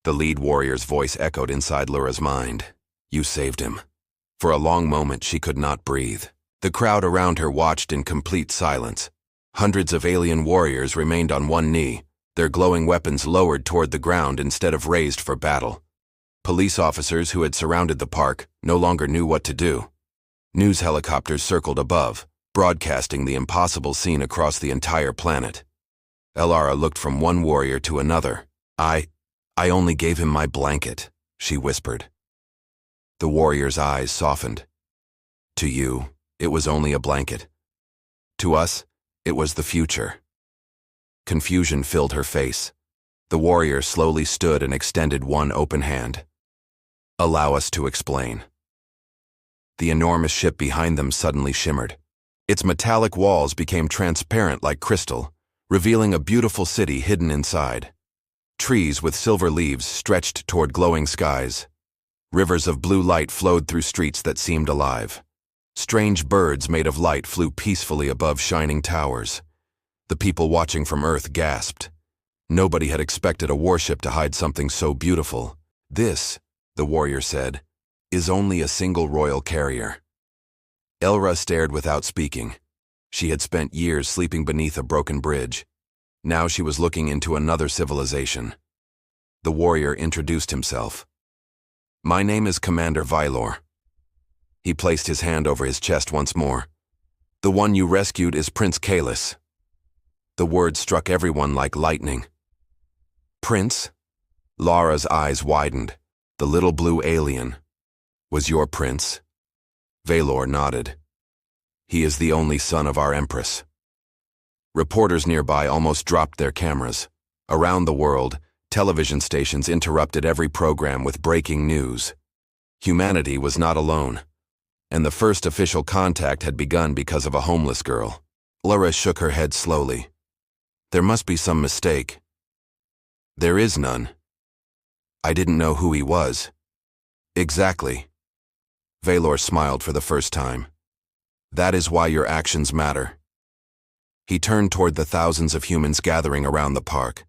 The lead warrior's voice echoed inside Lyra's mind. You saved him. For a long moment, she could not breathe. The crowd around her watched in complete silence. Hundreds of alien warriors remained on one knee, their glowing weapons lowered toward the ground instead of raised for battle. Police officers who had surrounded the park no longer knew what to do. News helicopters circled above, broadcasting the impossible scene across the entire planet. Elara looked from one warrior to another. I only gave him my blanket, she whispered. The warrior's eyes softened. To you, it was only a blanket. To us, it was the future. Confusion filled her face. The warrior slowly stood and extended one open hand. Allow us to explain. The enormous ship behind them suddenly shimmered. Its metallic walls became transparent like crystal, revealing a beautiful city hidden inside. Trees with silver leaves stretched toward glowing skies. Rivers of blue light flowed through streets that seemed alive. Strange birds made of light flew peacefully above shining towers. The people watching from Earth gasped. Nobody had expected a warship to hide something so beautiful. This, the warrior said, is only a single royal carrier. Elra stared without speaking. She had spent years sleeping beneath a broken bridge. Now she was looking into another civilization. The warrior introduced himself. My name is Commander Vylor. He placed his hand over his chest once more. The one you rescued is Prince Kalis. The word struck everyone like lightning. Prince? Lara's eyes widened. The little blue alien. Was your prince? Vylor nodded. He is the only son of our Empress. Reporters nearby almost dropped their cameras. Around the world, television stations interrupted every program with breaking news. Humanity was not alone, and the first official contact had begun because of a homeless girl. Lyra shook her head slowly. There must be some mistake. There is none. I didn't know who he was. Exactly. Vylor smiled for the first time. That is why your actions matter. He turned toward the thousands of humans gathering around the park.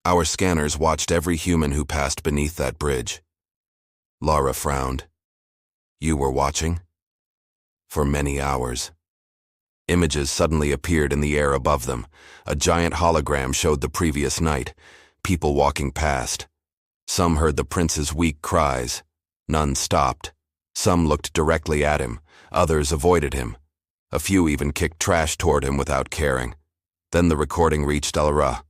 Our scanners watched every human who passed beneath that bridge. Lara frowned. You were watching? For many hours. Images suddenly appeared in the air above them. A giant hologram showed the previous night, people walking past. Some heard the prince's weak cries. None stopped. Some looked directly at him. Others avoided him. A few even kicked trash toward him without caring. Then the recording reached Elra.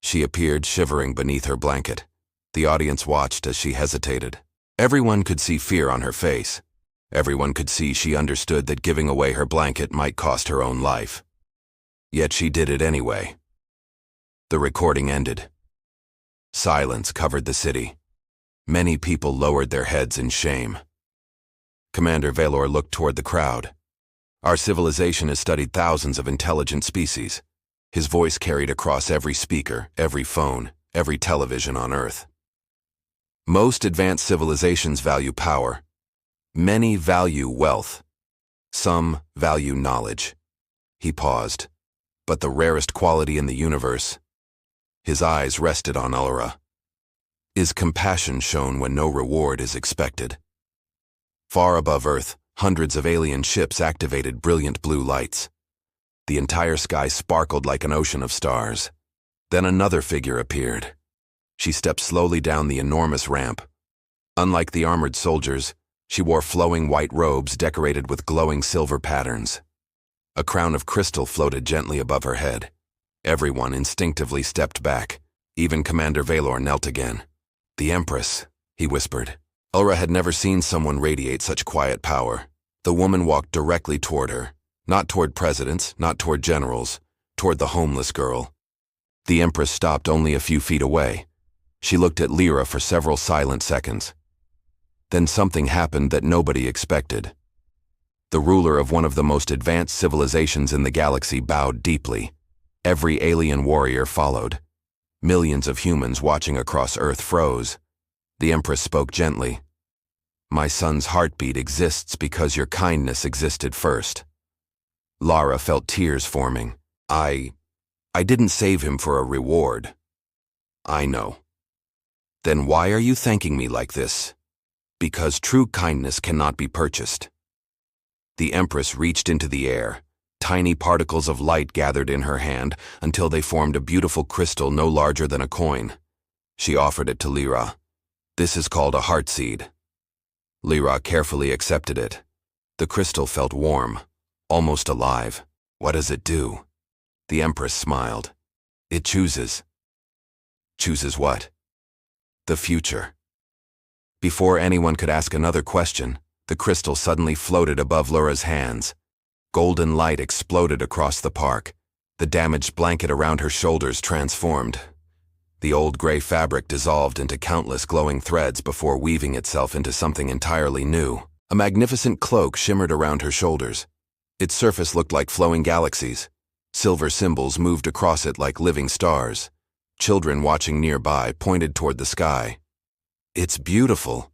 She appeared shivering beneath her blanket. The audience watched as she hesitated. Everyone could see fear on her face. Everyone could see she understood that giving away her blanket might cost her own life. Yet she did it anyway. The recording ended. Silence covered the city. Many people lowered their heads in shame. Commander Vylor looked toward the crowd. Our civilization has studied thousands of intelligent species. His voice carried across every speaker, every phone, every television on Earth. Most advanced civilizations value power. Many value wealth. Some value knowledge. He paused. But the rarest quality in the universe. His eyes rested on Elra. Is compassion shown when no reward is expected? Far above Earth, hundreds of alien ships activated brilliant blue lights. The entire sky sparkled like an ocean of stars. Then another figure appeared. She stepped slowly down the enormous ramp. Unlike the armored soldiers, she wore flowing white robes decorated with glowing silver patterns. A crown of crystal floated gently above her head. Everyone instinctively stepped back. Even Commander Vylor knelt again. The Empress, he whispered. Elra had never seen someone radiate such quiet power. The woman walked directly toward her. Not toward presidents, not toward generals, toward the homeless girl. The Empress stopped only a few feet away. She looked at Lyra for several silent seconds. Then something happened that nobody expected. The ruler of one of the most advanced civilizations in the galaxy bowed deeply. Every alien warrior followed. Millions of humans watching across Earth froze. The Empress spoke gently. My son's heartbeat exists because your kindness existed first. Lara felt tears forming. I didn't save him for a reward. I know. Then why are you thanking me like this? Because true kindness cannot be purchased. The Empress reached into the air. Tiny particles of light gathered in her hand until they formed a beautiful crystal no larger than a coin. She offered it to Lyra. This is called a heart seed. Lyra carefully accepted it. The crystal felt warm, almost alive. What does it do? The Empress smiled. It chooses. Chooses what? The future. Before anyone could ask another question, the crystal suddenly floated above Lyra's hands. Golden light exploded across the park. The damaged blanket around her shoulders transformed. The old gray fabric dissolved into countless glowing threads before weaving itself into something entirely new. A magnificent cloak shimmered around her shoulders. Its surface looked like flowing galaxies. Silver symbols moved across it like living stars. Children watching nearby pointed toward the sky. It's beautiful.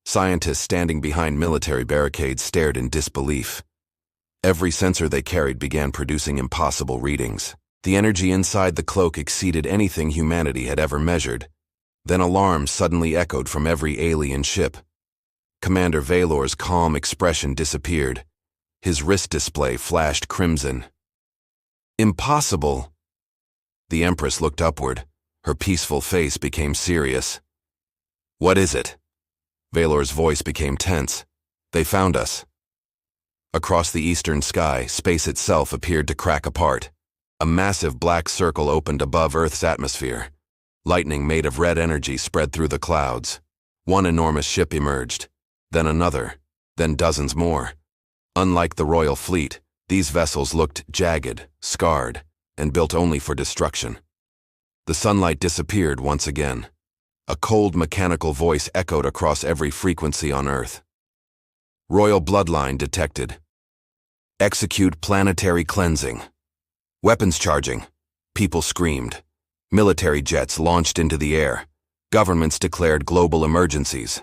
Scientists standing behind military barricades stared in disbelief. Every sensor they carried began producing impossible readings. The energy inside the cloak exceeded anything humanity had ever measured. Then alarms suddenly echoed from every alien ship. Commander Valor's calm expression disappeared. His wrist display flashed crimson. Impossible! The Empress looked upward. Her peaceful face became serious. What is it? Valor's voice became tense. They found us. Across the eastern sky, space itself appeared to crack apart. A massive black circle opened above Earth's atmosphere. Lightning made of red energy spread through the clouds. One enormous ship emerged, then another, then dozens more. Unlike the royal fleet, these vessels looked jagged, scarred, and built only for destruction. The sunlight disappeared once again. A cold mechanical voice echoed across every frequency on Earth. Royal bloodline detected. Execute planetary cleansing. Weapons charging. People screamed. Military jets launched into the air. Governments declared global emergencies.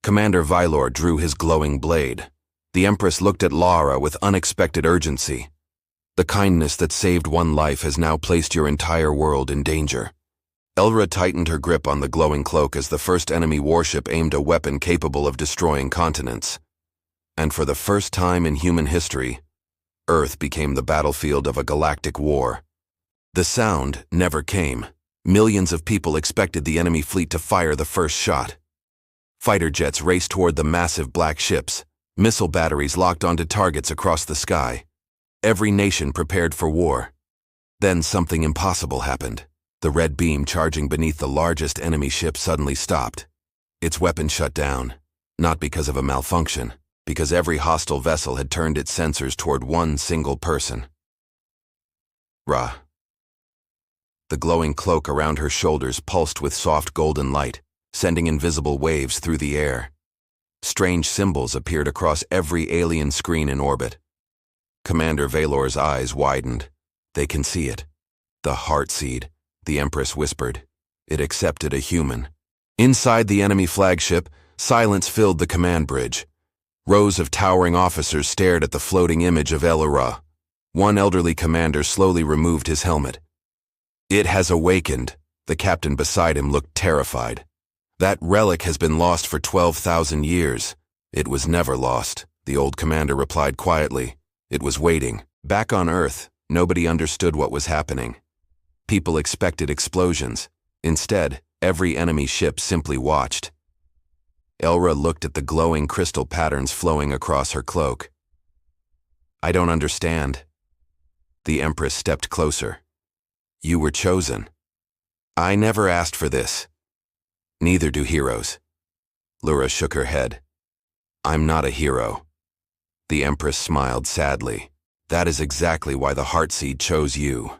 Commander Valor drew his glowing blade. The Empress looked at Lara with unexpected urgency. The kindness that saved one life has now placed your entire world in danger. Elra tightened her grip on the glowing cloak as the first enemy warship aimed a weapon capable of destroying continents. And for the first time in human history, Earth became the battlefield of a galactic war. The sound never came. Millions of people expected the enemy fleet to fire the first shot. Fighter jets raced toward the massive black ships. Missile batteries locked onto targets across the sky. Every nation prepared for war. Then something impossible happened. The red beam charging beneath the largest enemy ship suddenly stopped. Its weapon shut down, not because of a malfunction, because every hostile vessel had turned its sensors toward one single person. Ra. The glowing cloak around her shoulders pulsed with soft golden light, sending invisible waves through the air. Strange symbols appeared across every alien screen in orbit. Commander Valor's eyes widened. They can see it. The heart seed, the Empress whispered. It accepted a human. Inside the enemy flagship, silence filled the command bridge. Rows of towering officers stared at the floating image of Elra. One elderly commander slowly removed his helmet. It has awakened. The captain beside him looked terrified. That relic has been lost for 12,000 years. It was never lost, the old commander replied quietly. It was waiting. Back on Earth, nobody understood what was happening. People expected explosions. Instead, every enemy ship simply watched. Elra looked at the glowing crystal patterns flowing across her cloak. I don't understand. The Empress stepped closer. You were chosen. I never asked for this. Neither do heroes. Lyra shook her head. I'm not a hero. The Empress smiled sadly. That is exactly why the Heartseed chose you.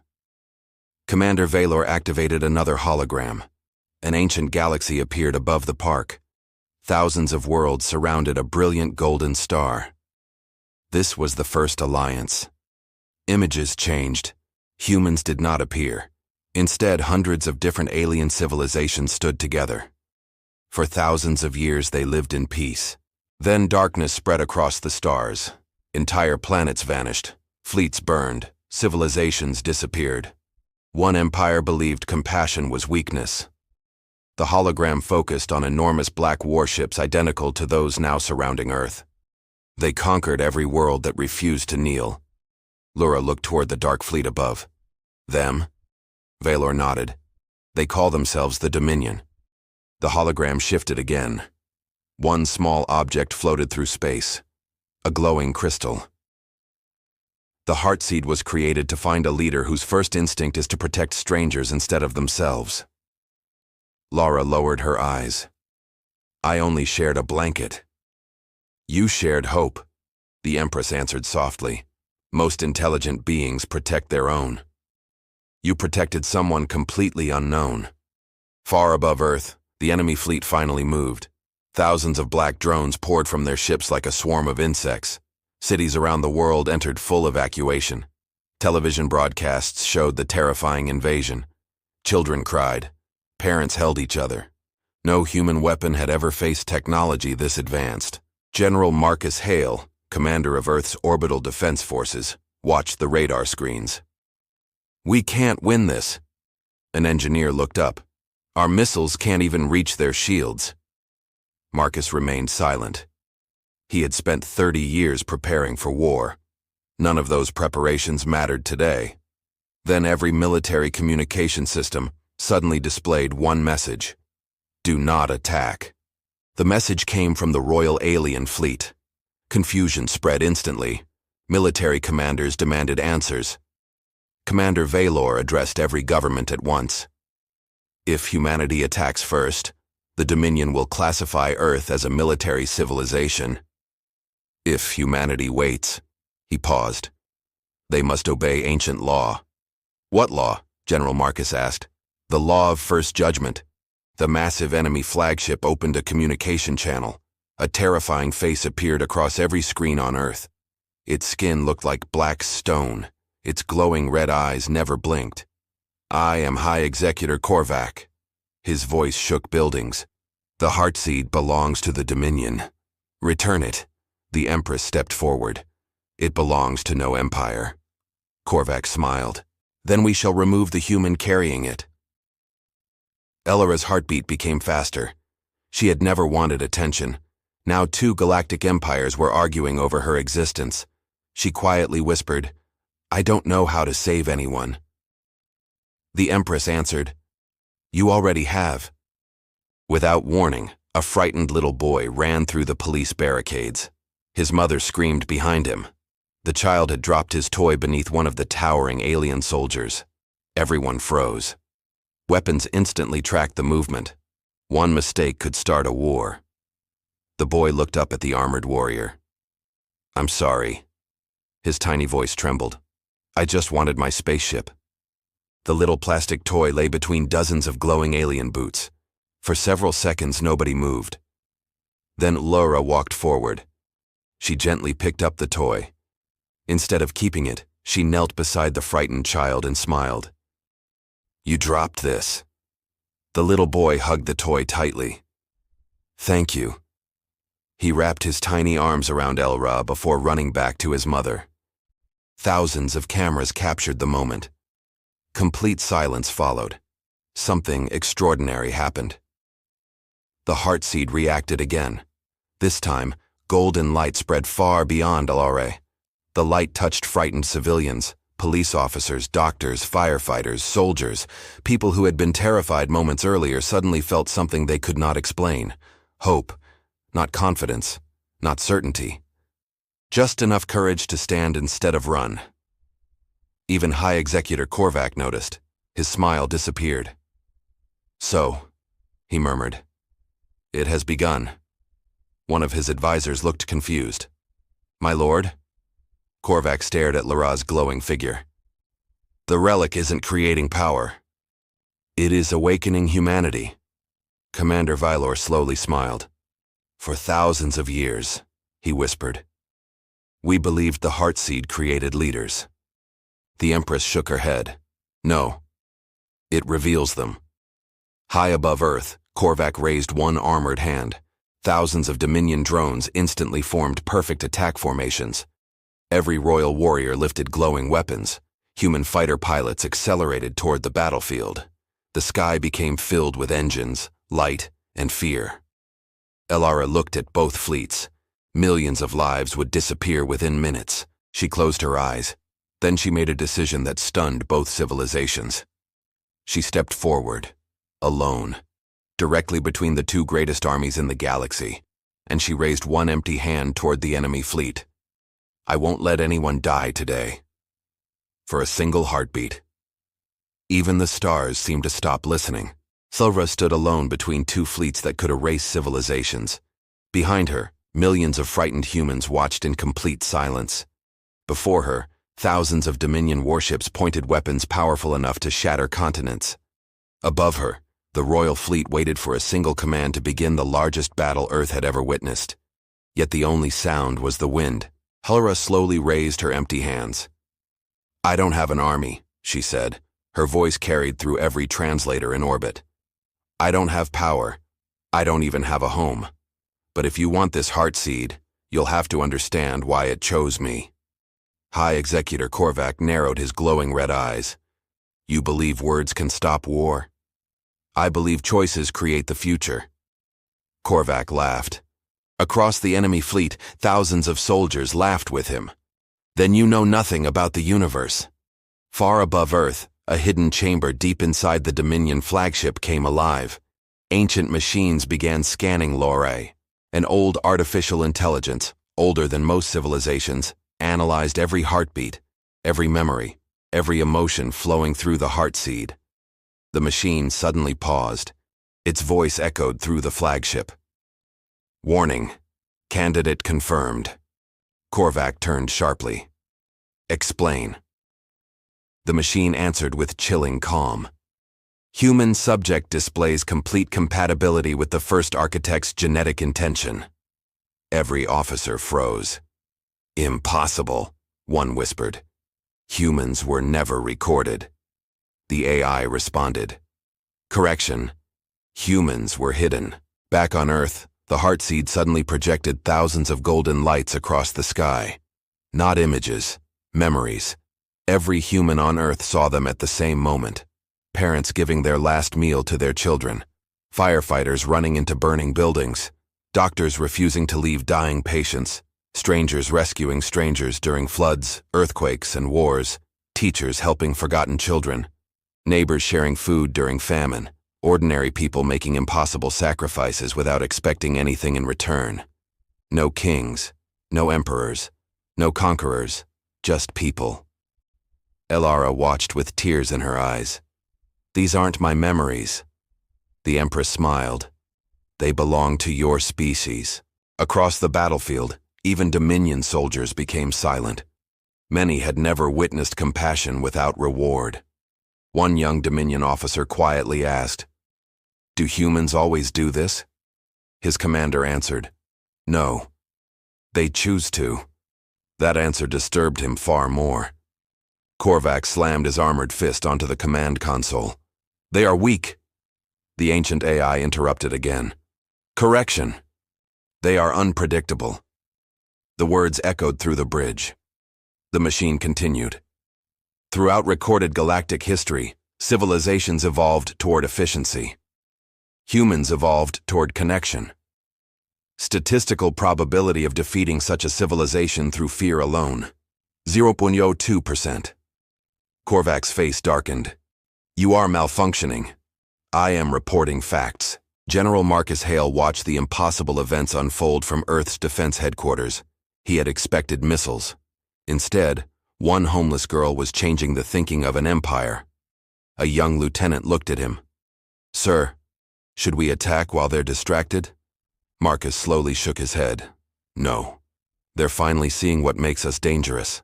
Commander Valor activated another hologram. An ancient galaxy appeared above the park. Thousands of worlds surrounded a brilliant golden star. This was the first alliance. Images changed. Humans did not appear. Instead, hundreds of different alien civilizations stood together. For thousands of years, they lived in peace. Then darkness spread across the stars. Entire planets vanished. Fleets burned. Civilizations disappeared. One empire believed compassion was weakness. The hologram focused on enormous black warships identical to those now surrounding Earth. They conquered every world that refused to kneel. Lura looked toward the dark fleet above. Them? Valor nodded. They call themselves the Dominion. The hologram shifted again. One small object floated through space. A glowing crystal. The Heartseed was created to find a leader whose first instinct is to protect strangers instead of themselves. Laura lowered her eyes. I only shared a blanket. You shared hope, the Empress answered softly. Most intelligent beings protect their own. You protected someone completely unknown. Far above Earth, the enemy fleet finally moved. Thousands of black drones poured from their ships like a swarm of insects. Cities around the world entered full evacuation. Television broadcasts showed the terrifying invasion. Children cried. Parents held each other. No human weapon had ever faced technology this advanced. General Marcus Hale, commander of Earth's orbital defense forces, watched the radar screens. We can't win this. An engineer looked up. Our missiles can't even reach their shields. Marcus remained silent. He had spent 30 years preparing for war. None of those preparations mattered today. Then every military communication system suddenly displayed one message. Do not attack. The message came from the Royal Alien Fleet. Confusion spread instantly. Military commanders demanded answers. Commander Valor addressed every government at once. If humanity attacks first, the Dominion will classify Earth as a military civilization. If humanity waits, he paused. They must obey ancient law. What law? General Marcus asked. The law of first judgment. The massive enemy flagship opened a communication channel. A terrifying face appeared across every screen on Earth. Its skin looked like black stone. Its glowing red eyes never blinked. I am High Executor Korvac. His voice shook buildings. The Heartseed belongs to the Dominion. Return it. The Empress stepped forward. It belongs to no empire. Korvac smiled. Then we shall remove the human carrying it. Ellora's heartbeat became faster. She had never wanted attention. Now 2 galactic empires were arguing over her existence. She quietly whispered, I don't know how to save anyone. The Empress answered, You already have. Without warning, a frightened little boy ran through the police barricades. His mother screamed behind him. The child had dropped his toy beneath one of the towering alien soldiers. Everyone froze. Weapons instantly tracked the movement. One mistake could start a war. The boy looked up at the armored warrior. I'm sorry. His tiny voice trembled. I just wanted my spaceship. The little plastic toy lay between dozens of glowing alien boots. For several seconds, nobody moved. Then Laura walked forward. She gently picked up the toy. Instead of keeping it, she knelt beside the frightened child and smiled. You dropped this. The little boy hugged the toy tightly. Thank you. He wrapped his tiny arms around Elra before running back to his mother. Thousands of cameras captured the moment. Complete silence followed. Something extraordinary happened. The Heartseed reacted again. This time, golden light spread far beyond Alare. The light touched frightened civilians, police officers, doctors, firefighters, soldiers. People who had been terrified moments earlier suddenly felt something they could not explain. Hope, not confidence, not certainty. Just enough courage to stand instead of run. Even High Executor Korvac noticed. His smile disappeared. So, he murmured, it has begun. One of his advisors looked confused. My lord? Korvac stared at Lara's glowing figure. The relic isn't creating power. It is awakening humanity. Commander Vylor slowly smiled. For thousands of years, he whispered, we believed the Heartseed created leaders. The Empress shook her head. No. It reveals them. High above Earth, Korvac raised one armored hand. Thousands of Dominion drones instantly formed perfect attack formations. Every royal warrior lifted glowing weapons. Human fighter pilots accelerated toward the battlefield. The sky became filled with engines, light, and fear. Elara looked at both fleets. Millions of lives would disappear within minutes. She closed her eyes. Then she made a decision that stunned both civilizations. She stepped forward, alone, directly between the two greatest armies in the galaxy, and she raised one empty hand toward the enemy fleet. I won't let anyone die today. For a single heartbeat. Even the stars seemed to stop listening. Silra stood alone between two fleets that could erase civilizations. Behind her, millions of frightened humans watched in complete silence. Before her, thousands of Dominion warships pointed weapons powerful enough to shatter continents. Above her, the royal fleet waited for a single command to begin the largest battle Earth had ever witnessed. Yet the only sound was the wind. Helra slowly raised her empty hands. I don't have an army, she said, her voice carried through every translator in orbit. I don't have power. I don't even have a home. But if you want this heart seed, you'll have to understand why it chose me. High Executor Korvac narrowed his glowing red eyes. You believe words can stop war? I believe choices create the future. Korvac laughed. Across the enemy fleet, thousands of soldiers laughed with him. Then you know nothing about the universe. Far above Earth, a hidden chamber deep inside the Dominion flagship came alive. Ancient machines began scanning Lore. An old artificial intelligence, older than most civilizations, analyzed every heartbeat, every memory, every emotion flowing through the heart seed. The machine suddenly paused. Its voice echoed through the flagship. Warning. Candidate confirmed. Korvac turned sharply. Explain. The machine answered with chilling calm. Human subject displays complete compatibility with the first architect's genetic intention. Every officer froze. Impossible, one whispered. Humans were never recorded. The AI responded. Correction. Humans were hidden. Back on Earth, the heartseed suddenly projected thousands of golden lights across the sky. Not images, memories. Every human on Earth saw them at the same moment. Parents giving their last meal to their children. Firefighters running into burning buildings. Doctors refusing to leave dying patients. Strangers rescuing strangers during floods, earthquakes, and wars. Teachers helping forgotten children. Neighbors sharing food during famine. Ordinary people making impossible sacrifices without expecting anything in return. No kings, no emperors, no conquerors, just people. Elara watched with tears in her eyes. These aren't my memories. The Empress smiled. They belong to your species. Across the battlefield, even Dominion soldiers became silent. Many had never witnessed compassion without reward. One young Dominion officer quietly asked, Do humans always do this? His commander answered, No. They choose to. That answer disturbed him far more. Korvac slammed his armored fist onto the command console. They are weak. The ancient AI interrupted again. Correction. They are unpredictable. The words echoed through the bridge. The machine continued. Throughout recorded galactic history, civilizations evolved toward efficiency. Humans evolved toward connection. Statistical probability of defeating such a civilization through fear alone, 0.02%. Korvac's face darkened. You are malfunctioning. I am reporting facts. General Marcus Hale watched the impossible events unfold from Earth's defense headquarters. He had expected missiles. Instead, one homeless girl was changing the thinking of an empire. A young lieutenant looked at him. Sir, should we attack while they're distracted? Marcus slowly shook his head. No. They're finally seeing what makes us dangerous.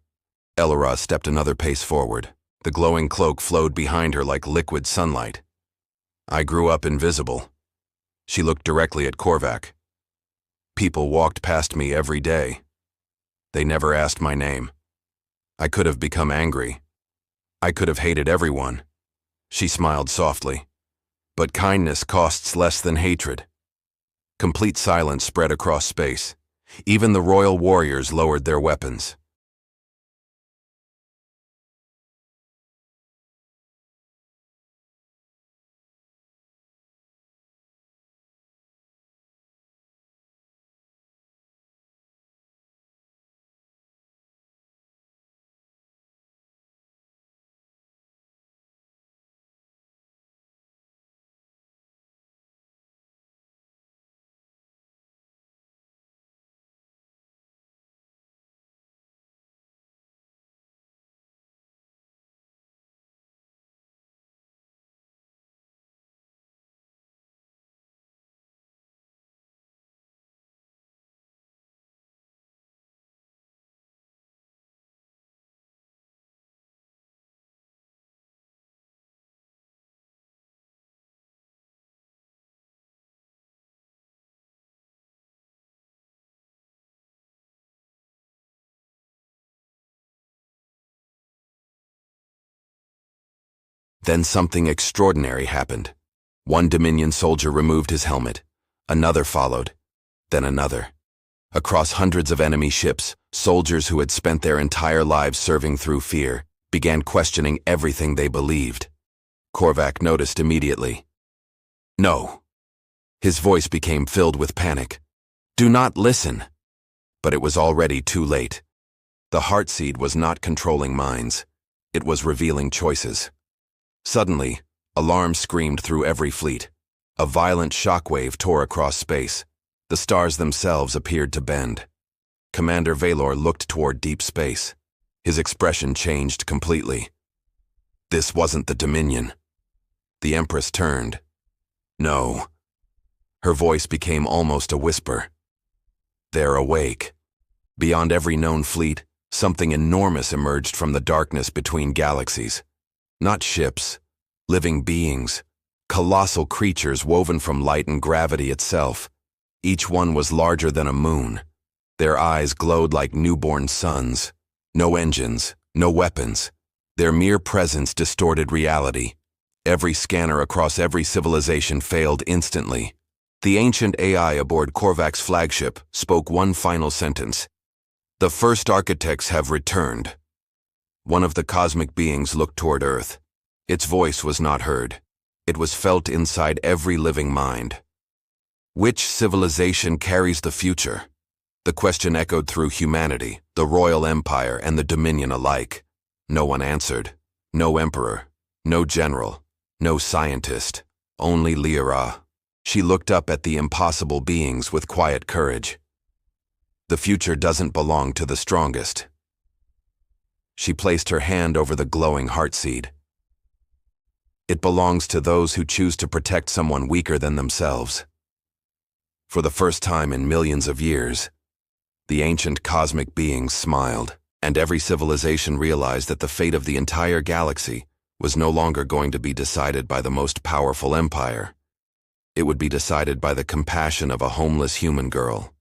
Elara stepped another pace forward. The glowing cloak flowed behind her like liquid sunlight. I grew up invisible. She looked directly at Korvac. People walked past me every day. They never asked my name. I could have become angry. I could have hated everyone. She smiled softly. But kindness costs less than hatred. Complete silence spread across space. Even the royal warriors lowered their weapons. Then something extraordinary happened. One Dominion soldier removed his helmet. Another followed. Then another. Across hundreds of enemy ships, soldiers who had spent their entire lives serving through fear began questioning everything they believed. Korvac noticed immediately. No. His voice became filled with panic. Do not listen. But it was already too late. The heartseed was not controlling minds. It was revealing choices. Suddenly, alarms screamed through every fleet. A violent shockwave tore across space. The stars themselves appeared to bend. Commander Valor looked toward deep space. His expression changed completely. This wasn't the Dominion. The Empress turned. No. Her voice became almost a whisper. They're awake. Beyond every known fleet, something enormous emerged from the darkness between galaxies. Not ships, living beings, colossal creatures woven from light and gravity itself. Each one was larger than a moon. Their eyes glowed like newborn suns. No engines, no weapons. Their mere presence distorted reality. Every scanner across every civilization failed instantly. The ancient AI aboard Korvac's flagship spoke one final sentence. The first architects have returned. One of the cosmic beings looked toward Earth. Its voice was not heard. It was felt inside every living mind. Which civilization carries the future? The question echoed through humanity, the Royal Empire and the Dominion alike. No one answered. No emperor, no general, no scientist, only Lyra. She looked up at the impossible beings with quiet courage. The future doesn't belong to the strongest. She placed her hand over the glowing heartseed. It belongs to those who choose to protect someone weaker than themselves. For the first time in millions of years, the ancient cosmic beings smiled, and every civilization realized that the fate of the entire galaxy was no longer going to be decided by the most powerful empire. It would be decided by the compassion of a homeless human girl.